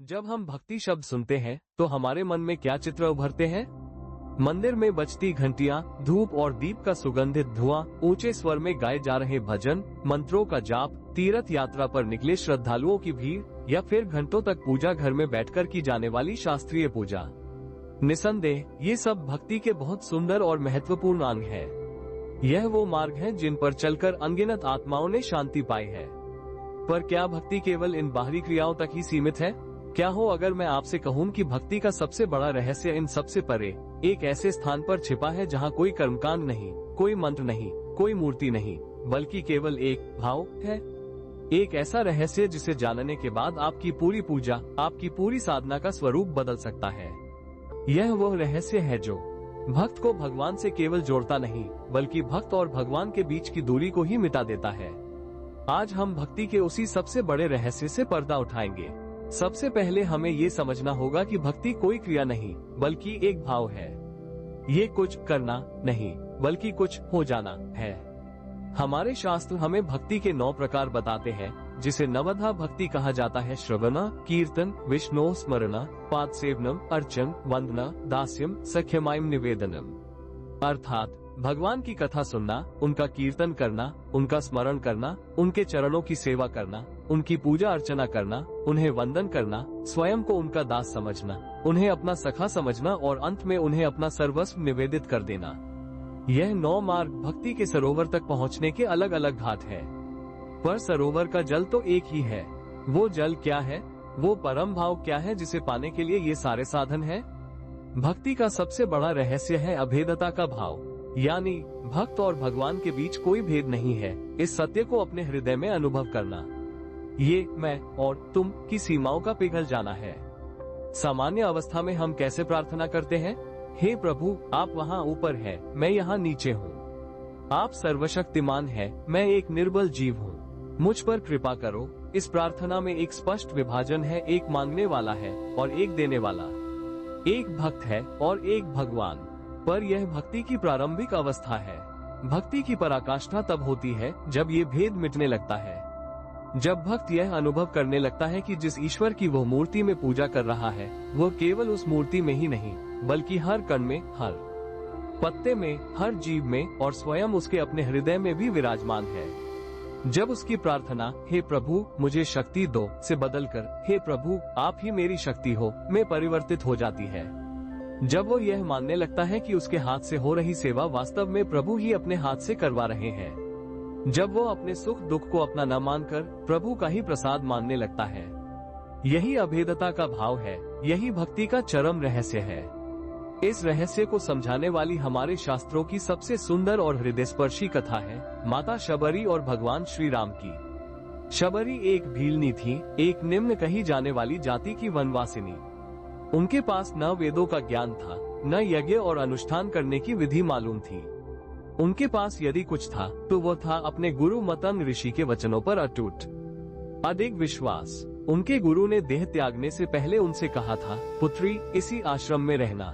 जब हम भक्ति शब्द सुनते हैं तो हमारे मन में क्या चित्र उभरते हैं? मंदिर में बजती घंटियां, धूप और दीप का सुगंधित धुआं, ऊंचे स्वर में गाए जा रहे भजन, मंत्रों का जाप, तीर्थ यात्रा पर निकले श्रद्धालुओं की भीड़, या फिर घंटों तक पूजा घर में बैठकर की जाने वाली शास्त्रीय पूजा। निसंदेह ये सब भक्ति के बहुत सुंदर और महत्वपूर्ण अंग है। यह वो मार्ग है जिन पर चलकर अनगिनत आत्माओं ने शांति पाई है। पर क्या भक्ति केवल इन बाहरी क्रियाओं तक ही सीमित है? क्या हो अगर मैं आपसे कहूँ कि भक्ति का सबसे बड़ा रहस्य इन सबसे परे एक ऐसे स्थान पर छिपा है जहाँ कोई कर्मकांड नहीं, कोई मंत्र नहीं, कोई मूर्ति नहीं, बल्कि केवल एक भाव है। एक ऐसा रहस्य जिसे जानने के बाद आपकी पूरी पूजा, आपकी पूरी साधना का स्वरूप बदल सकता है। यह वो रहस्य है जो भक्त को भगवान से केवल जोड़ता नहीं, बल्कि भक्त और भगवान के बीच की दूरी को ही मिटा देता है। आज हम भक्ति के उसी सबसे बड़े रहस्य से पर्दा उठाएंगे। सबसे पहले हमें ये समझना होगा कि भक्ति कोई क्रिया नहीं, बल्कि एक भाव है। ये कुछ करना नहीं, बल्कि कुछ हो जाना है। हमारे शास्त्र हमें भक्ति के 9 प्रकार बताते हैं, जिसे नवधा भक्ति कहा जाता है। श्रवण, कीर्तन, विष्णु स्मरण, पाद सेवनम, अर्चन, वंदना, दास्यम, सख्यमायम निवेदनम। अर्थात भगवान की कथा सुनना, उनका कीर्तन करना, उनका स्मरण करना, उनके चरणों की सेवा करना, उनकी पूजा अर्चना करना, उन्हें वंदन करना, स्वयं को उनका दास समझना, उन्हें अपना सखा समझना और अंत में उन्हें अपना सर्वस्व निवेदित कर देना। यह 9 मार्ग भक्ति के सरोवर तक पहुंचने के अलग अलग घाट है। पर सरोवर का जल तो एक ही है। वो जल क्या है? वो परम भाव क्या है जिसे पाने के लिए ये सारे साधन है? भक्ति का सबसे बड़ा रहस्य है अभेदता का भाव, यानी भक्त और भगवान के बीच कोई भेद नहीं है। इस सत्य को अपने हृदय में अनुभव करना। ये मैं और तुम की सीमाओं का पिघल जाना है। सामान्य अवस्था में हम कैसे प्रार्थना करते हैं? हे प्रभु, आप वहाँ ऊपर हैं, मैं यहाँ नीचे हूँ। आप सर्वशक्तिमान हैं, मैं एक निर्बल जीव हूँ, मुझ पर कृपा करो। इस प्रार्थना में एक स्पष्ट विभाजन है, एक मांगने वाला है और एक देने वाला, एक भक्त है और एक भगवान। पर यह भक्ति की प्रारंभिक अवस्था है। भक्ति की पराकाष्ठा तब होती है जब ये भेद मिटने लगता है, जब भक्त यह अनुभव करने लगता है कि जिस ईश्वर की वो मूर्ति में पूजा कर रहा है, वो केवल उस मूर्ति में ही नहीं, बल्कि हर कण में, हर पत्ते में, हर जीव में और स्वयं उसके अपने हृदय में भी विराजमान है। जब उसकी प्रार्थना हे प्रभु मुझे शक्ति दो से बदलकर हे प्रभु आप ही मेरी शक्ति हो में परिवर्तित हो जाती है, जब वो यह मानने लगता है कि उसके हाथ से हो रही सेवा वास्तव में प्रभु ही अपने हाथ से करवा रहे हैं, जब वो अपने सुख दुख को अपना न मानकर प्रभु का ही प्रसाद मानने लगता है, यही अभेदता का भाव है। यही भक्ति का चरम रहस्य है। इस रहस्य को समझाने वाली हमारे शास्त्रों की सबसे सुंदर और हृदयस्पर्शी कथा है माता शबरी और भगवान श्री राम की। शबरी एक भीलनी थी, एक निम्न कही जाने वाली जाति की वनवासिनी। उनके पास न वेदों का ज्ञान था, न यज्ञ और अनुष्ठान करने की विधि मालूम थी। उनके पास यदि कुछ था तो वो था अपने गुरु मतंग ऋषि के वचनों पर अटूट, अधिक विश्वास। उनके गुरु ने देह त्यागने से पहले उनसे कहा था, पुत्री इसी आश्रम में रहना,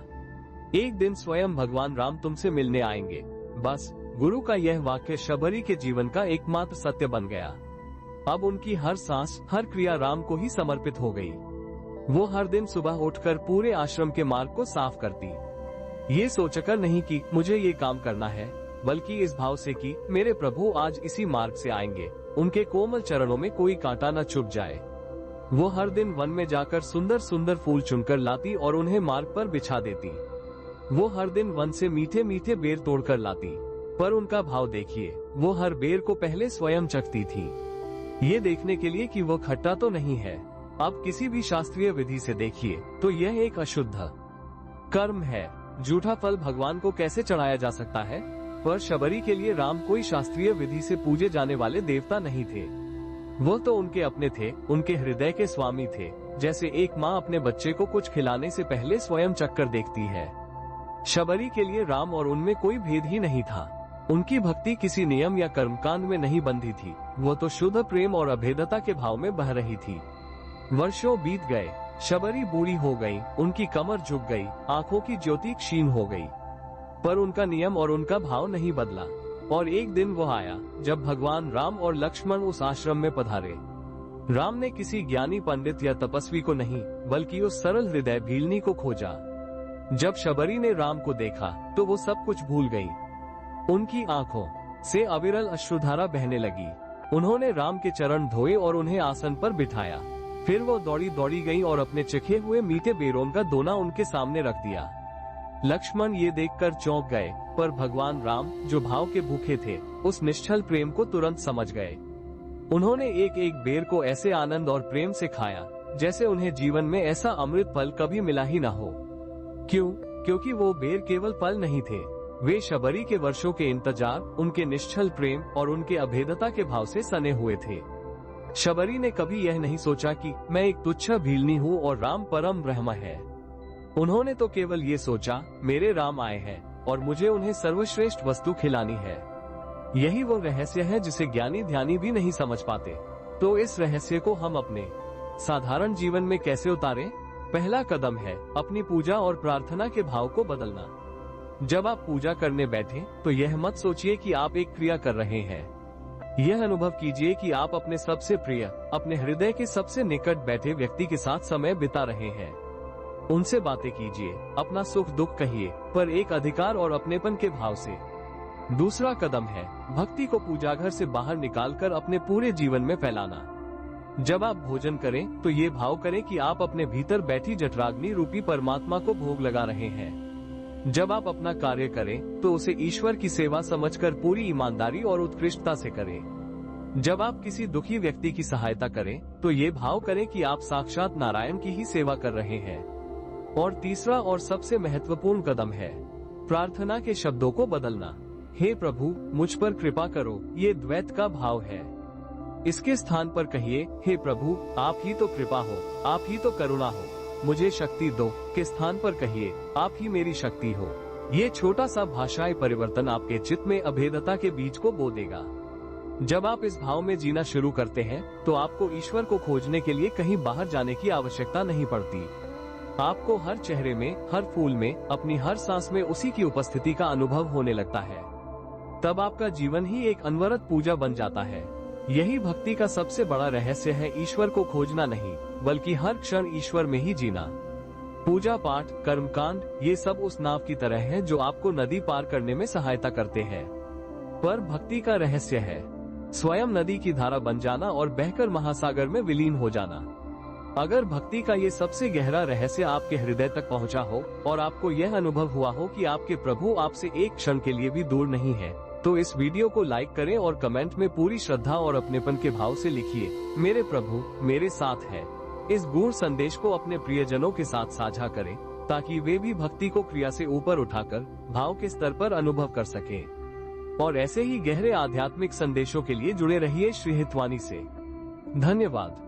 एक दिन स्वयं भगवान राम तुमसे मिलने आएंगे। बस गुरु का यह वाक्य शबरी के जीवन का एकमात्र सत्य बन गया। अब उनकी हर सांस, हर क्रिया राम को ही समर्पित हो गई। वो हर दिन सुबह उठकर पूरे आश्रम के मार्ग को साफ करती, ये सोचकर नहीं कि मुझे ये काम करना है, बल्कि इस भाव से कि मेरे प्रभु आज इसी मार्ग से आएंगे, उनके कोमल चरणों में कोई कांटा न चुभ जाए। वो हर दिन वन में जाकर सुंदर सुंदर फूल चुनकर लाती और उन्हें मार्ग पर बिछा देती। वो हर दिन वन से मीठे मीठे बेर तोड़कर लाती, पर उनका भाव देखिए, वो हर बेर को पहले स्वयं चखती थी, ये देखने के लिए कि वो खट्टा तो नहीं है। अब किसी भी शास्त्रीय विधि से देखिए तो यह एक अशुद्ध कर्म है। झूठा फल भगवान को कैसे चढ़ाया जा सकता है? पर शबरी के लिए राम कोई शास्त्रीय विधि से पूजे जाने वाले देवता नहीं थे। वो तो उनके अपने थे, उनके हृदय के स्वामी थे। जैसे एक माँ अपने बच्चे को कुछ खिलाने से पहले स्वयं चखकर देखती है, शबरी के लिए राम और उनमें कोई भेद ही नहीं था। उनकी भक्ति किसी नियम या कर्मकांड में नहीं बंधी थी, वो तो शुद्ध प्रेम और अभेदता के भाव में बह रही थी। वर्षों बीत गए, शबरी बूढ़ी हो गई, उनकी कमर झुक गई, आंखों की ज्योति क्षीण हो गई, पर उनका नियम और उनका भाव नहीं बदला। और एक दिन वो आया जब भगवान राम और लक्ष्मण उस आश्रम में पधारे। राम ने किसी ज्ञानी पंडित या तपस्वी को नहीं, बल्कि उस सरल हृदय भीलनी को खोजा। जब शबरी ने राम को देखा तो वो सब कुछ भूल गई। उनकी आंखों से अविरल अश्रुधारा बहने लगी। उन्होंने राम के चरण धोए और उन्हें आसन पर बिठाया। फिर वो दौड़ी दौड़ी गई और अपने चखे हुए मीठे बेरोन का दोना उनके सामने रख दिया। लक्ष्मण ये देखकर चौंक गए, पर भगवान राम, जो भाव के भूखे थे, उस निश्चल प्रेम को तुरंत समझ गए। उन्होंने एक एक बेर को ऐसे आनंद और प्रेम से खाया जैसे उन्हें जीवन में ऐसा अमृत फल कभी मिला ही न हो। क्यों? क्योंकि वो बेर केवल फल नहीं थे, वे शबरी के वर्षों के इंतजार, उनके निश्चल प्रेम और उनके अभेदता के भाव से सने हुए थे। शबरी ने कभी यह नहीं सोचा कि मैं एक तुच्छ भीलनी हूँ और राम परम ब्रह्म है। उन्होंने तो केवल ये सोचा, मेरे राम आए हैं और मुझे उन्हें सर्वश्रेष्ठ वस्तु खिलानी है। यही वो रहस्य है जिसे ज्ञानी ध्यानी भी नहीं समझ पाते। तो इस रहस्य को हम अपने साधारण जीवन में कैसे उतारें? पहला कदम है अपनी पूजा और प्रार्थना के भाव को बदलना। जब आप पूजा करने बैठे तो यह मत सोचिए कि आप एक क्रिया कर रहे हैं। यह अनुभव कीजिए कि आप अपने सबसे प्रिय, अपने हृदय के सबसे निकट बैठे व्यक्ति के साथ समय बिता रहे हैं। उनसे बातें कीजिए, अपना सुख दुख कहिए, पर एक अधिकार और अपनेपन के भाव से। दूसरा कदम है भक्ति को पूजाघर से बाहर निकालकर अपने पूरे जीवन में फैलाना। जब आप भोजन करें तो ये भाव करें कि आप अपने भीतर बैठी जठराग्नि रूपी परमात्मा को भोग लगा रहे हैं। जब आप अपना कार्य करें तो उसे ईश्वर की सेवा समझकर पूरी ईमानदारी और उत्कृष्टता से करें। जब आप किसी दुखी व्यक्ति की सहायता करें तो ये भाव करें कि आप साक्षात नारायण की ही सेवा कर रहे हैं। और तीसरा और सबसे महत्वपूर्ण कदम है प्रार्थना के शब्दों को बदलना। हे प्रभु, मुझ पर कृपा करो, ये द्वैत का भाव है। इसके स्थान पर कहिए, हे प्रभु, आप ही तो कृपा हो, आप ही तो करुणा हो, मुझे शक्ति दो के स्थान पर कहिए, आप ही मेरी शक्ति हो। ये छोटा सा भाषाई परिवर्तन आपके चित्त में अभेदता के बीज को बो देगा। जब आप इस भाव में जीना शुरू करते हैं तो आपको ईश्वर को खोजने के लिए कहीं बाहर जाने की आवश्यकता नहीं पड़ती। आपको हर चेहरे में, हर फूल में, अपनी हर सांस में उसी की उपस्थिति का अनुभव होने लगता है। तब आपका जीवन ही एक अनवरत पूजा बन जाता है। यही भक्ति का सबसे बड़ा रहस्य है, ईश्वर को खोजना नहीं, बल्कि हर क्षण ईश्वर में ही जीना। पूजा पाठ, कर्मकांड, ये सब उस नाव की तरह है जो आपको नदी पार करने में सहायता करते हैं। पर भक्ति का रहस्य है स्वयं नदी की धारा बन जाना और बहकर महासागर में विलीन हो जाना। अगर भक्ति का ये सबसे गहरा रहस्य आपके हृदय तक पहुंचा हो और आपको यह अनुभव हुआ हो कि आपके प्रभु आपसे एक क्षण के लिए भी दूर नहीं है, तो इस वीडियो को लाइक करें और कमेंट में पूरी श्रद्धा और अपनेपन के भाव से लिखिए, मेरे प्रभु मेरे साथ है। इस गूढ़ संदेश को अपने प्रियजनों के साथ साझा करें ताकि वे भी भक्ति को क्रिया से ऊपर उठाकर भाव के स्तर पर अनुभव कर सकें। और ऐसे ही गहरे आध्यात्मिक संदेशों के लिए जुड़े रहिए श्री हितवाणी से। धन्यवाद।